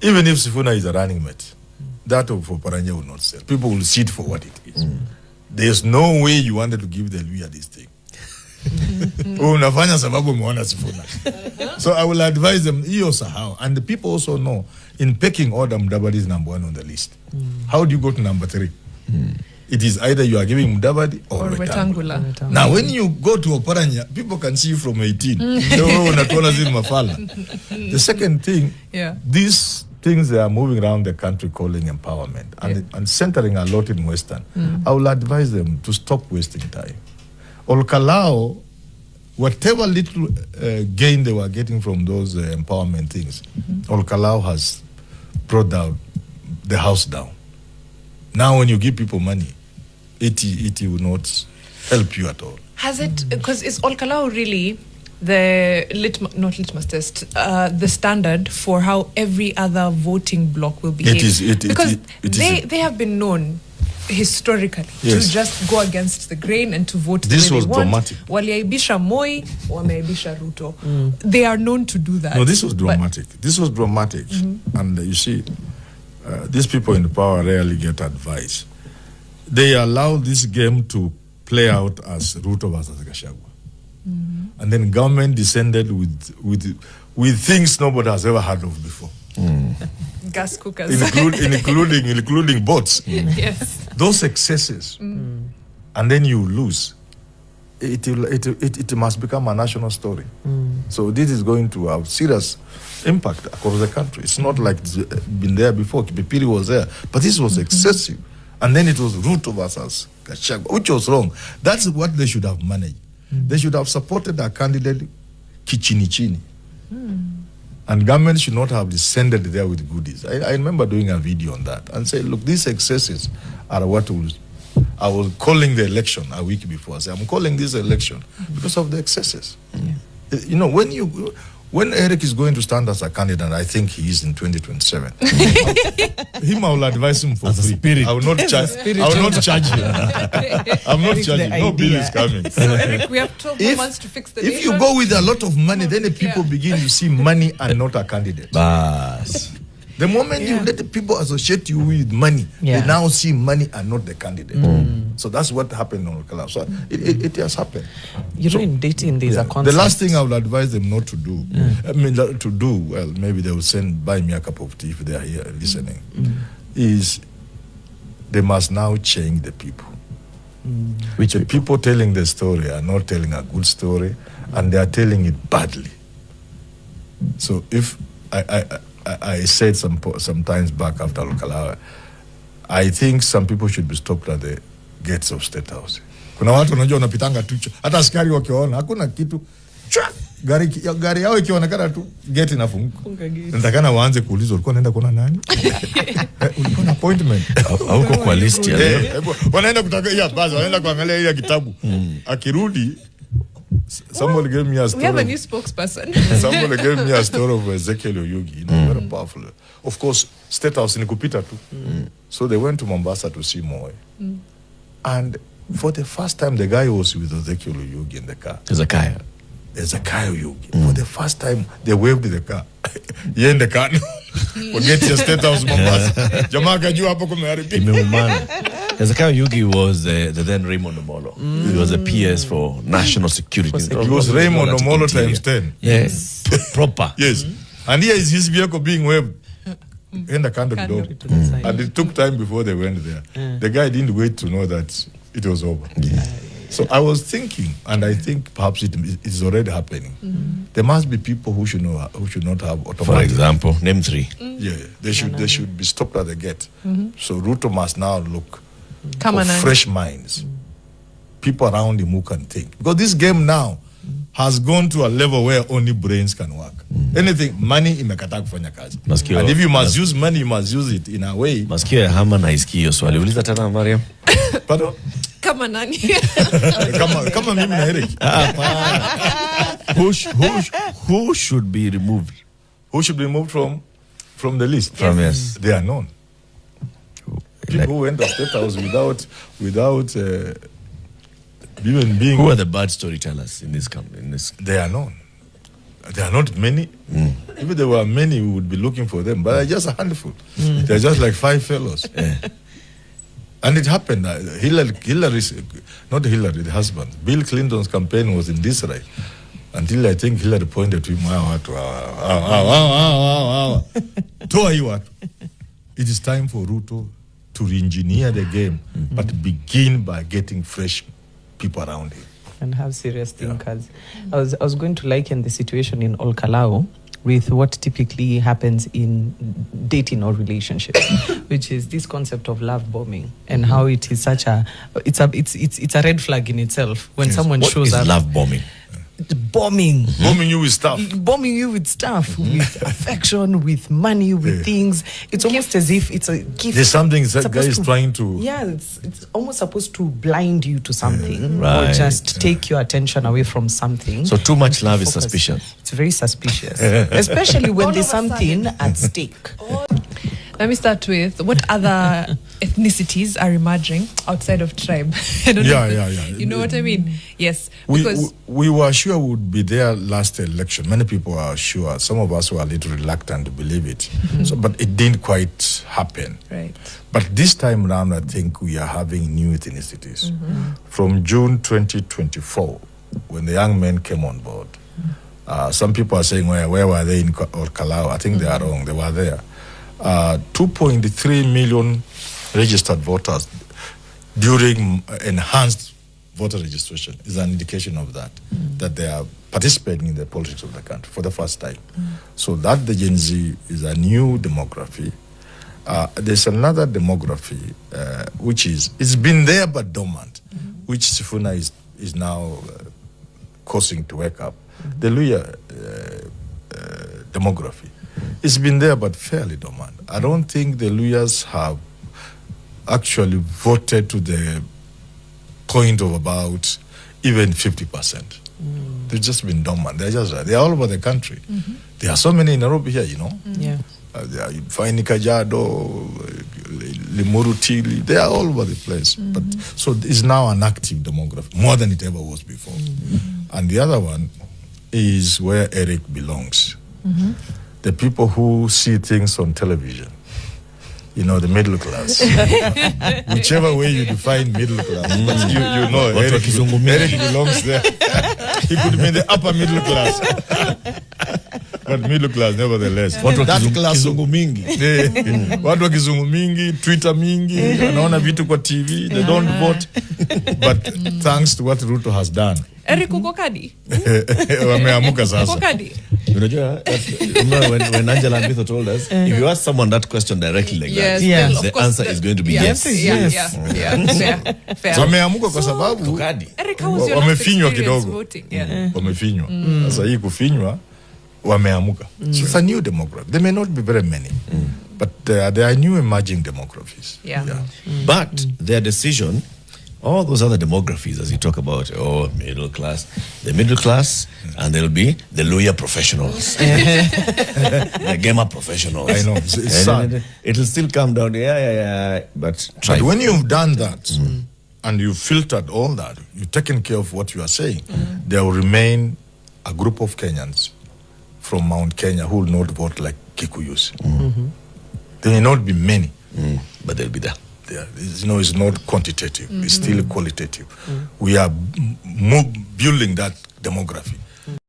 Even if Sifuna is a running mate, that of Oparanya will not sell. People will see it for what it is. There's no way you wanted to give the Luya this thing. Unafanya sababu umeona Sifuna. So I will advise them, hiyo sahau. And the people also know, in pecking order, Mudavadi is number 1 on the list. How do you go to number 3? It is either you are giving Mudavadi or Wetangula. Now, when you go to Oparanya, people can see you from 18. The second thing, these things they are moving around the country calling empowerment and centering a lot in Western. I will advise them to stop wasting time. Olkalao, whatever little gain they were getting from those empowerment things, Olkalao has brought down the house down. Now when you give people money, it will not help you at all. Has it, because is Olkalao really the not litmus test, the standard for how every other voting bloc will behave? Because they have been known historically to just go against the grain and to vote this the way was they want. dramatic. Waliaibisha Moi, wameaibisha Ruto. They are known to do that. No, this was dramatic. This was dramatic. And you see, these people in the power rarely get advice. They allow this game to play out as Ruto versus Gachagua. And then government descended with things nobody has ever heard of before. Gas cookers. including boats. Yes. Those excesses. And then you lose. It must become a national story. So this is going to have serious impact across the country. It's not like it's been there before. Kipipiri was there. But this was excessive. And then it was Ruto versus Gachagua, which was wrong. That's what they should have managed. They should have supported a candidate kichini. And government should not have descended there with goodies. I remember doing a video on that and say, look, these excesses are what I was calling the election a week before. I said, I'm calling this election because of the excesses. You know, when Eric is going to stand as a candidate, I think he is in 2027. I will advise him for free. I will not charge him. I'm not charging. No bill is coming. So Eric, we have 12 months to fix the nation. If you go with a lot of money, then the people begin to see money and not a candidate. The moment you let the people associate you with money, they now see money and not the candidate. So that's what happened on Olkalao. So it has happened. You know, in dating, there's a concept. The last thing I would advise them not to do, well, maybe they will buy me a cup of tea if they are here listening, is they must now change the people. Which the people telling the story are not telling a good story, and they are telling it badly. So if I said some times back after Olkalao, I think some people should be stopped at the gates of State House. Kuna watu unajua unapitanga tu, hata askari wakiona hakuna kitu, gari yao ikionekana tu gate inafunguka. Nitakana waanze kuulizwa ulikuwa unaenda kuona nani? Ulikuwa na appointment au uko kwa list ya leo? Wanaenda kutaka basi wanaenda kuangalia ile kitabu. Akirudi, somebody gave me a story. We have a new spokesperson. Somebody gave me a story of Ezekiel Oyugi, very powerful. Of course, State House ni kupita tu. So they went to Mombasa to see Moi. And for the first time, the guy was with Ezekiel Oyugi in the car. Ezekiel Oyugi. For the first time, they waved the car. Ye in the car. Forget your State House Mombasa. Jamaa kajua hapo kumeharibika. Imeumana. Ezekiel Oyugi was the then Raymond Omolo. He was a PS for national security. He was Raymond Omolo times 10. Yes. Proper. Yes. And here is his vehicle being waved. In the candle door. And it took time before they went there. The guy didn't wait to know that it was over. So I was thinking, and I think perhaps it is already happening. There must be people who should not have automatic. For example, name 3. They should be stopped at the gate. So Ruto must now look for fresh minds, people around him who can think. Because this game now has gone to a level where only brains can work. Anything, money imekataa kufanya kazi. And if you must use money, you must use it in a way. Masikio ya Hama na isikio hiyo swali. Uliza tena Mariam. Pardon? Kama nani? Kama mimi na Eric. Who should be removed? Who should be removed from the list? Yes. They are known. People who went to State House without even being. Who are the bad storytellers in this? They are known. There are not many. If there were many, we would be looking for them. But they're just a handful. They're just like 5 fellows. And it happened. Hillary's, not Hillary, the husband. Bill Clinton's campaign was in disarray. Until I think Hillary pointed to him, it is time for Ruto to re-engineer the game, but begin by getting fresh people around him. And have serious thinkers. I was going to liken the situation in Olkalao with what typically happens in dating or relationships, which is this concept of love bombing, and how it is such a it's a red flag in itself when someone shows up. What is love bombing? Bombing you with stuff, with affection, with money, with things. It's almost as if it's a gift. There's something that guy is trying to. Yeah, it's almost supposed to blind you to something, or just take your attention away from something. So too much love is suspicious. It's very suspicious, especially when there's something at stake. Let me start with what other ethnicities are emerging outside of tribe. I don't know. You know what I mean? Yes. Because we were sure we would be there last election. Many people are sure. Some of us were a little reluctant to believe it. But it didn't quite happen. Right. But this time around, I think we are having new ethnicities. From June 2024, when the young men came on board, some people are saying, where were they in Olkalao? I think they are wrong. They were there. 2.3 million registered voters during enhanced voter registration is an indication of that, that they are participating in the politics of the country for the first time. So that the Gen Z is a new demography. There's another demography, which it's been there but dormant, which Sifuna is now causing to wake up. The Luya demography. It's been there but fairly dormant. I don't think the Luyas have actually voted to the point of about even 50%. They've just been dormant. They're all over the country. There are so many in Nairobi here, you know. You find Nikajado, Limuru Tili, they are all over the place. But so it's now an active demography, more than it ever was before. And the other one is where Eric belongs. The people who see things on television, you know, the middle class. Whichever way you define middle class, but you know, Eric belongs there. He could be in the upper middle class. But middle class, nevertheless. Watu wa kizungu mingi. Watu wa kizungu mingi, Twitter mingi, wanaona vitu kwa TV, they don't vote. But thanks to what Ruto has done. Eric uko kadi? Wameamuka sasa. Uko kadi? Remember when Angela Mbitho told us, if you ask someone that question directly like that, the answer is going to be yes. Fair. Wameamuka kwa sababu Eric, how was your wamefinywa experience kidogo. voting? Wamefinywa. Sasa hii kufinywa wameamuka. So it's a new demography. There may not be very many, but there are new emerging demographies. But their decision, all those other demographies, as you talk about, middle class, the middle class, and there'll be the lawyer professionals, the gamer professionals. I know, it's sad. It'll still come down, but when you've done that, and you've filtered all that, you've taken care of what you are saying, there will remain a group of Kenyans from Mt.Kenya who will not vote like Kikuyus. There may not be many, but they'll be there. It's not quantitative, it's still qualitative. We are building that demography.